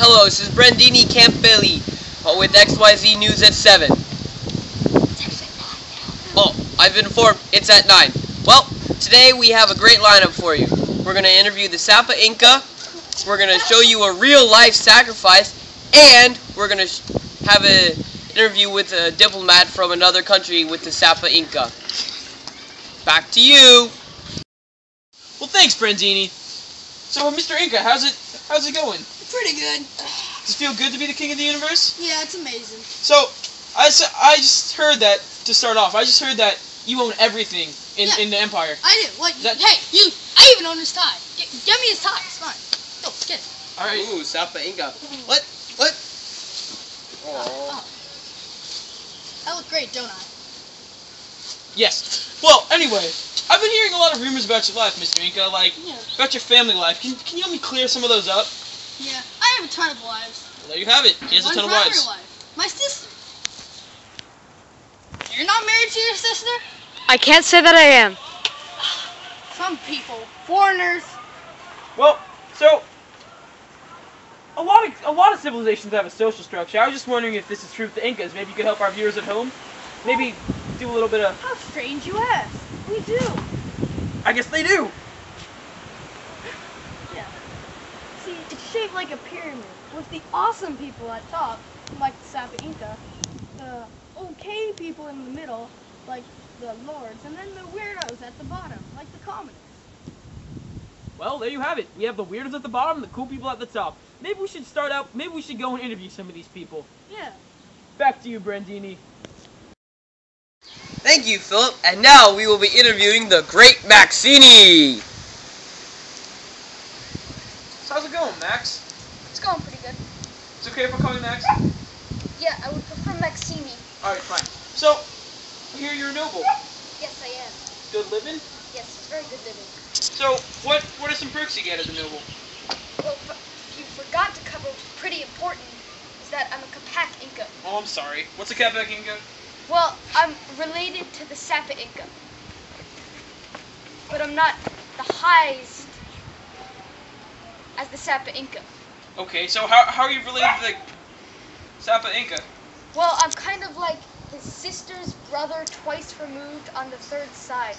Hello, this is Brandini Campbelli with XYZ News at 7. Oh, I've been informed it's at 9. Well, today we have a great lineup for you. We're going to interview the Sapa Inca, we're going to show you a real-life sacrifice, and we're going to have an interview with a diplomat from another country with the Sapa Inca. Back to you. Well, thanks, Brandini. So, Mr. Inca, how's it going? Pretty good. Does it feel good to be the king of the universe? Yeah, it's amazing. So, I just heard that, to start off, I just heard that you own everything in the Empire. I do. What? Hey, you! I even own his tie. Get me his tie. It's fine. Go, get it. Alright. Ooh, Sapa Inca. What? What? Oh. I look great, don't I? Yes. Well, anyway, I've been hearing a lot of rumors about your life, Mr. Inca, about your family life. Can you help me clear some of those up? Yeah, I have a ton of wives. Well, there you have it. He has a ton of wives. One primary wife. My sister. You're not married to your sister? I can't say that I am. Some people. Foreigners. Well, so a lot of civilizations have a social structure. I was just wondering if this is true with the Incas. Maybe you could help our viewers at home. Maybe do a little bit of... How strange you ask. We do. I guess they do. Yeah. See, it's shaped like a pyramid, with the awesome people at top, like the Sapa Inca, the okay people in the middle, like the lords, and then the weirdos at the bottom, like the commoners. Well, there you have it. We have the weirdos at the bottom, the cool people at the top. Maybe we should maybe we should go and interview some of these people. Yeah. Back to you, Brandini. Thank you, Philip. And now we will be interviewing the great Maxini. So how's it going, Max? It's going pretty good. It's okay if I call you Max? Yeah, I would prefer Maxini. Alright, fine. So, I hear you're a noble. Yes, I am. Good living? Yes, very good living. So, what are some perks you get as a noble? Well, you forgot to cover what's pretty important, is that I'm a Capac Inca. Oh, I'm sorry. What's a Capac Inca? Well, I'm related to the Sapa Inca. But I'm not the highest as the Sapa Inca. Okay, so how are you related to the Sapa Inca? Well, I'm kind of like his sister's brother twice removed on the third side.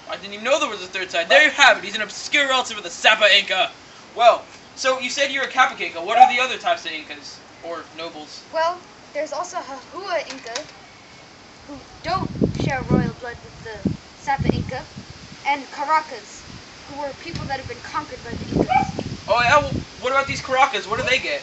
I didn't even know there was a third side. There you have it. He's an obscure relative of the Sapa Inca. Well, so you said you're a Capac Inca. What are the other types of Incas or nobles? Well, there's also Hahua Inca, who don't share royal blood with the Sapa Inca, and Caracas, who were people that have been conquered by the Incas. Oh yeah, well, what about these Caracas? What do they get?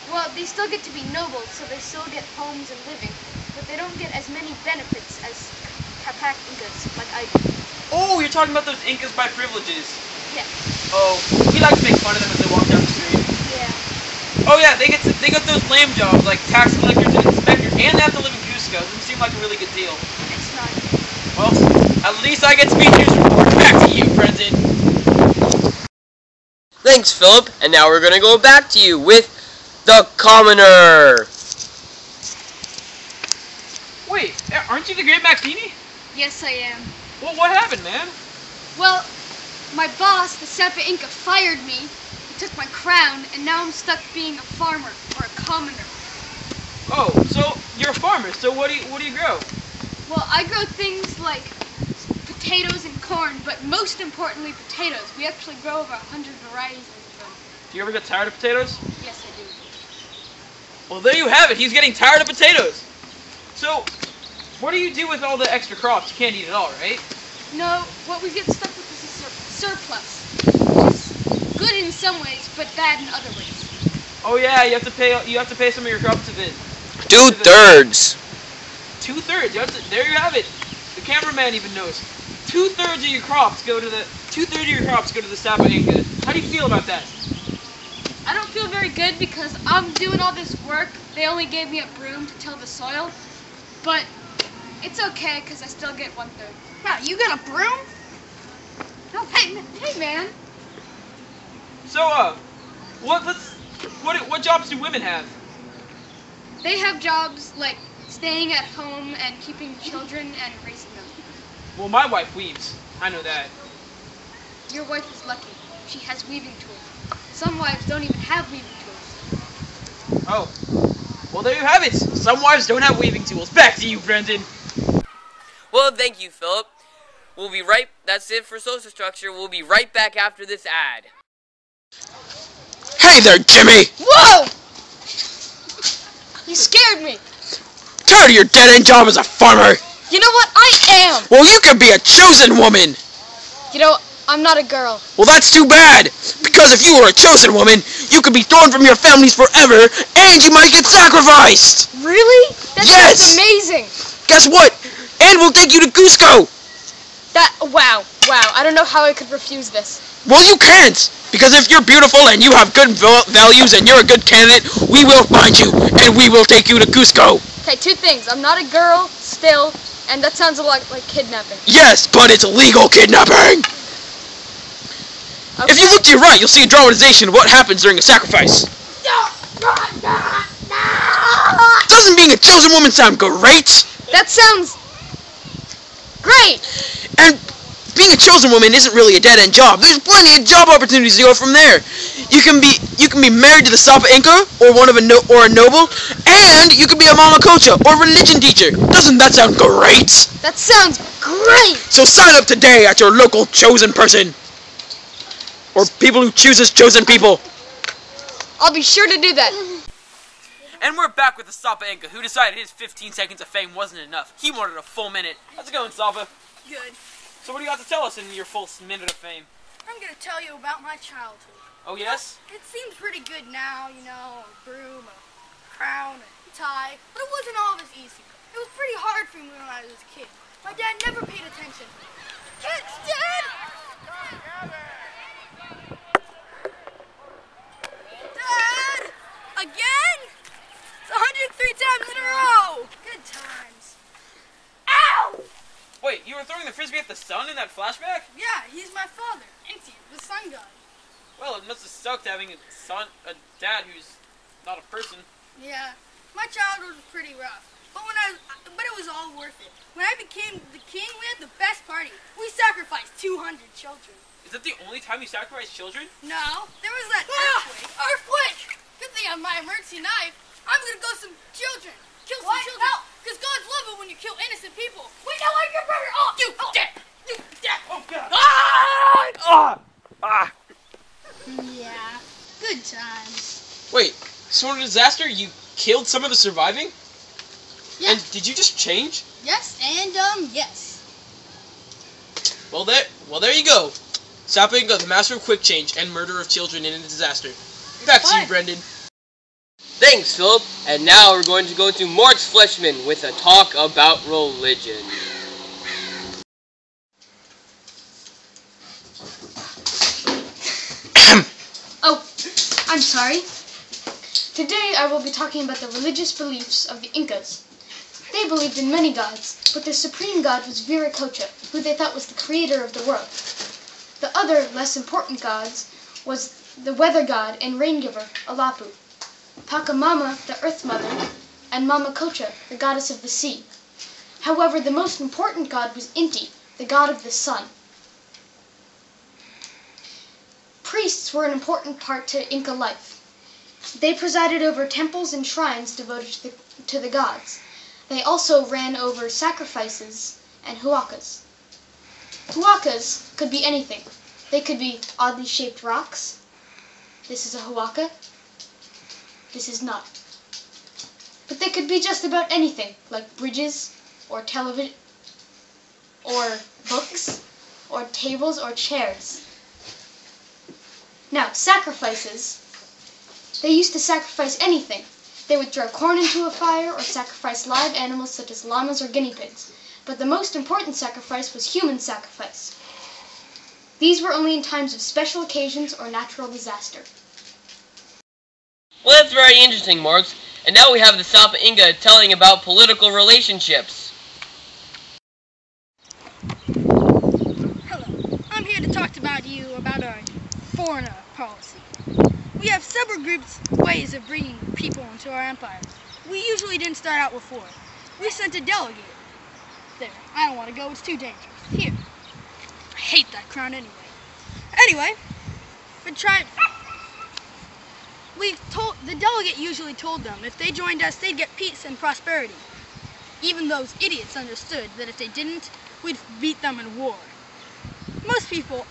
Well, they still get to be nobles, so they still get homes and living, but they don't get as many benefits as Capac Incas, like I do. Oh, you're talking about those Incas by privileges. Yeah. Oh, we like to make fun of them as they walk down the street. Yeah. Oh yeah, they get those lame jobs like tax collectors and inspectors, and they have to live in Cusco. Doesn't seem like a really good deal. It's not. Well, at least I get to be news report. Back to you, Brendan. Thanks, Philip. And now we're going to go back to you with the commoner. Wait, aren't you the great Maxini? Yes, I am. Well, what happened, man? Well, my boss, the Sapa Inca, fired me. He took my crown, and now I'm stuck being a farmer, or a commoner. Oh, so you're a farmer. So what do you grow? Well, I grow things like potatoes and corn, but most importantly, potatoes. We actually grow over 100 varieties of them. Do you ever get tired of potatoes? Yes, I do. Well, there you have it. He's getting tired of potatoes. So, what do you do with all the extra crops? You can't eat it all, right? No, what we get stuck with is a surplus. It's good in some ways, but bad in other ways. Oh yeah, you have to pay some of your crops to the 2/3. 2/3. There you have it. The cameraman even knows. 2/3 of your crops go to the Sapa Inca. How do you feel about that? I don't feel very good because I'm doing all this work. They only gave me a broom to till the soil, but it's okay because I still get 1/3. Wow, you got a broom? No, hey man. So, what jobs do women have? They have jobs like staying at home and keeping children and raising them. Well, my wife weaves. I know that. Your wife is lucky. She has weaving tools. Some wives don't even have weaving tools. Oh. Well, there you have it. Some wives don't have weaving tools. Back to you, Brendan. Well, thank you, Philip. That's it for social structure. We'll be right back after this ad. Hey there, Jimmy! Whoa! You scared me. Tired of your dead-end job as a farmer? You know what? I am. Well, you could be a chosen woman! You know, I'm not a girl. Well, that's too bad! Because if you were a chosen woman, you could be thrown from your families forever, and you might get sacrificed! Really? That Yes! sounds amazing. Guess what? And we'll take you to Cusco! Wow. I don't know how I could refuse this. Well, you can't! Because if you're beautiful and you have good values and you're a good candidate, we will find you, and we will take you to Cusco! Okay, two things. I'm not a girl, still, and that sounds a lot like kidnapping. Yes, but it's legal kidnapping! Okay. If you look to your right, you'll see a dramatization of what happens during a sacrifice. Doesn't being a chosen woman sound great? That sounds great. And being a chosen woman isn't really a dead-end job. There's plenty of job opportunities to go from there. You can be married to the Sapa Inca, or a noble, and you can be a mama cocha, or religion teacher. Doesn't that sound great? That sounds great. So sign up today at your local chosen person. Or people who chooses chosen people. I'll be sure to do that. And we're back with the Sapa Inca, who decided his 15 seconds of fame wasn't enough. He wanted a full minute. How's it going, Sapa? Good. So what do you got to tell us in your full minute of fame? I'm gonna tell you about my childhood. Oh, yes? It seems pretty good now, you know, a broom, a crown, a tie, but it wasn't always easy. It was pretty hard for me when I was a kid. My dad never paid attention. Kids, Dad! Dad! Again? It's 103 times in a row! Good times. Ow! Wait, you were throwing the frisbee at the sun in that flashback? Yeah, he's my father, Inti, the sun god. Well, it must have sucked having a dad who's not a person. Yeah, my childhood was pretty rough, but it was all worth it. When I became the king, we had the best party. We sacrificed 200 children. Is that the only time you sacrifice children? No, there was that earthquake. Earthquake! Good thing I have my emergency knife. I'm gonna go some children. Kill some children. Because gods love it when you kill innocent people. Wait, no, you're better off. You dead. You dead. Oh, God. Yeah, good times. Wait, so in a disaster, you killed some of the surviving? Yeah. And did you just change? Yes, and yes. Well, there you go. Sapa Inca, the master of quick change and murder of children in a disaster. Back to you, Brendan. Thanks, Philip. And now we're going to go to Moritz Fleischman with a talk about religion. Oh, I'm sorry. Today I will be talking about the religious beliefs of the Incas. They believed in many gods, but their supreme god was Viracocha, who they thought was the creator of the world. The other, less important gods was the weather god and rain giver, Alapu, Pachamama, the earth mother, and Mama Cocha, the goddess of the sea. However, the most important god was Inti, the god of the sun. Priests were an important part to Inca life. They presided over temples and shrines devoted to the gods. They also ran over sacrifices and huacas. Huacas could be anything. They could be oddly shaped rocks. This is a huaca. This is not. But they could be just about anything, like bridges, or television, or books, or tables, or chairs. Now, sacrifices. They used to sacrifice anything. They would throw corn into a fire or sacrifice live animals such as llamas or guinea pigs. But the most important sacrifice was human sacrifice. These were only in times of special occasions or natural disaster. Well, that's very interesting, Marks. And now we have the Sapa Inca telling about political relationships. Hello, I'm here to talk about you about our foreign policy. We have several ways of bringing people into our empire. We usually didn't start out with 4. We sent a delegate. There, I don't want to go, it's too dangerous. Here. I hate that crown anyway. Anyway, The delegate usually told them if they joined us, they'd get peace and prosperity. Even those idiots understood that if they didn't, we'd beat them in war. Most people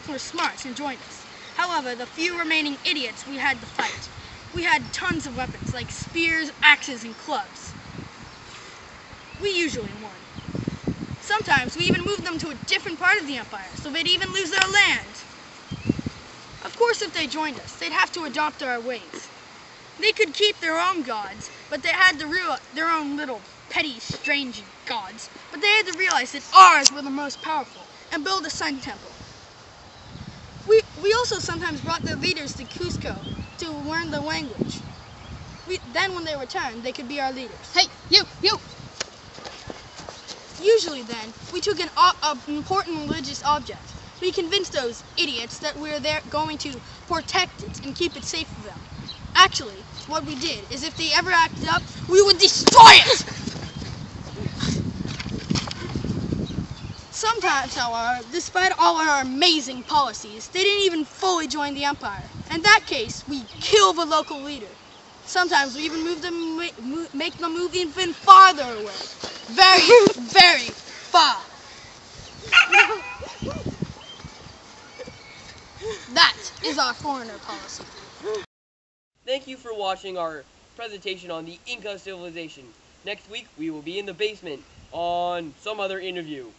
were smart and joined us. However, the few remaining idiots we had to fight. We had tons of weapons, like spears, axes, and clubs. We usually won. Sometimes we even moved them to a different part of the empire, so they'd even lose their land. Of course, if they joined us, they'd have to adopt our ways. They could keep their own gods, but they had their own little petty, strange gods. But they had to realize that ours were the most powerful and build a sun temple. We also sometimes brought their leaders to Cusco to learn the language. Then when they returned, they could be our leaders. Hey, you! Usually then, we took an important religious object. We convinced those idiots that we're going to protect it and keep it safe for them. Actually, what we did is if they ever acted up, we would destroy it! Sometimes, however, despite all our amazing policies, they didn't even fully join the empire. In that case, we kill the local leader. Sometimes we even make them move even farther away. Very, very far. That is our foreigner policy. Thank you for watching our presentation on the Inca civilization. Next week, we will be in the basement on some other interview.